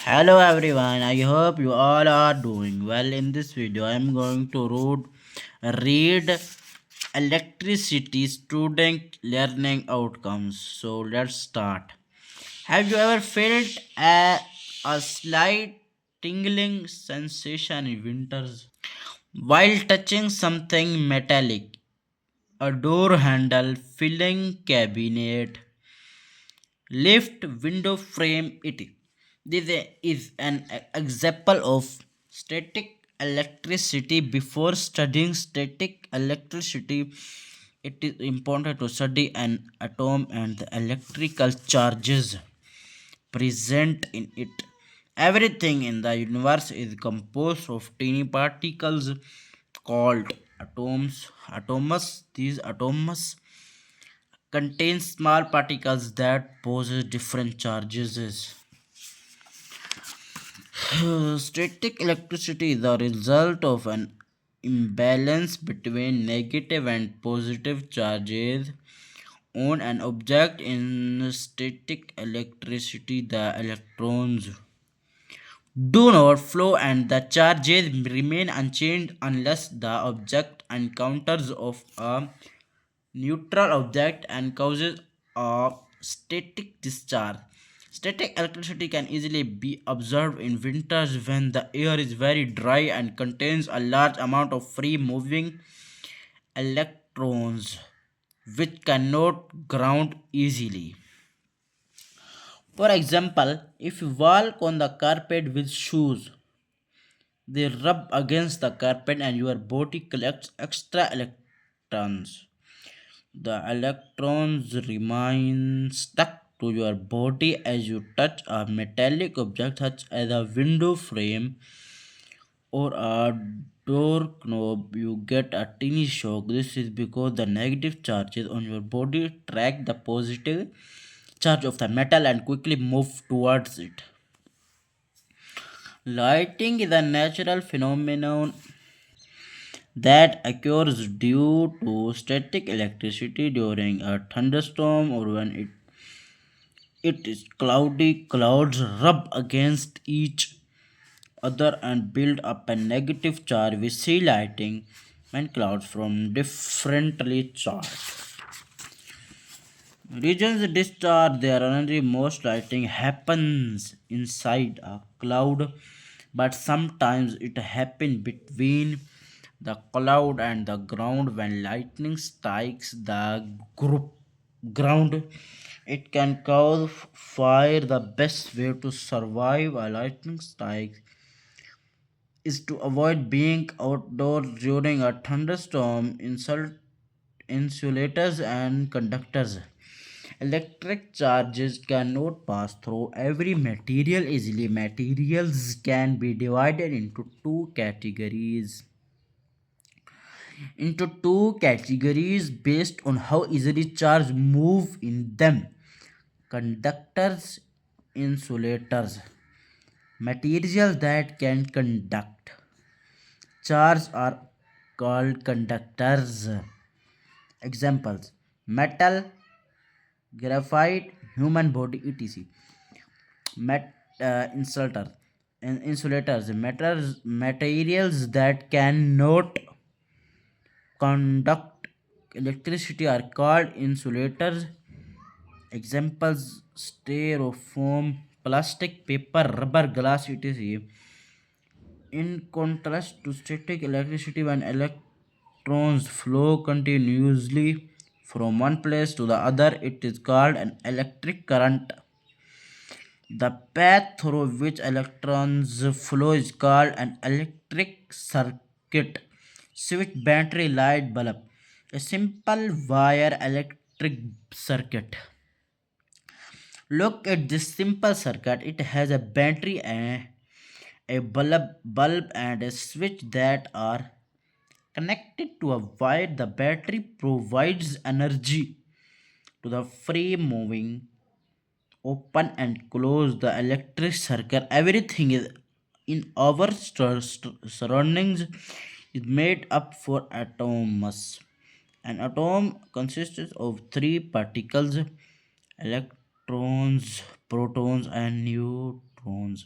Hello everyone, I hope you all are doing well. In this video, I am going to read electricity student learning outcomes. So let's start. Have you ever felt a slight tingling sensation in winters while touching something metallic? A door handle, filling cabinet, lift window frame it. This is an example of static electricity. Before studying static electricity, it is important to study an atom and the electrical charges present in it. Everything in the universe is composed of tiny particles called atoms. Atoms. These atoms contain small particles that possess different charges. Static electricity is the result of an imbalance between negative and positive charges on an object. In static electricity, the electrons do not flow and the charges remain unchanged unless the object encounters of a neutral object and causes a static discharge. Static electricity can easily be observed in winters when the air is very dry and contains a large amount of free moving electrons which cannot ground easily. For example, if you walk on the carpet with shoes, they rub against the carpet and your body collects extra electrons. The electrons remain stuck to your body as you touch a metallic object such as a window frame or a door knob. You get a tiny shock. This is because the negative charges on your body track the positive charge of the metal and quickly move towards it. Lighting is a natural phenomenon that occurs due to static electricity during a thunderstorm or when it is cloudy. Clouds rub against each other and build up a negative charge. We see lighting when clouds from differently charged regions discharge their energy. Most lighting happens inside a cloud, but sometimes it happens between the cloud and the ground. When lightning strikes the group ground, it can cause fire. The best way to survive a lightning strike is to avoid being outdoors during a thunderstorm. Insulators and conductors. Electric charges cannot pass through every material easily. Materials can be divided into two categories based on how easily charge move in them. Conductors, insulators. Materials that can conduct charge are called conductors. Examples: metal, graphite, human body, etc. Insulator and insulators, materials that cannot conduct electricity are called insulators. Examples: styrofoam, plastic, paper, rubber, glass, etc. In contrast to static electricity, when electrons flow continuously from one place to the other, it is called an electric current. The path through which electrons flow is called an electric circuit. Switch, battery, light bulb. A simple wire electric circuit. Look at this simple circuit. It has a battery and a bulb and a switch that are connected to a wire. The battery provides energy to the free moving open and close the electric circuit. Everything is in our surroundings is made up for atoms. An atom consists of three particles: electrons, protons, and neutrons. smartphones.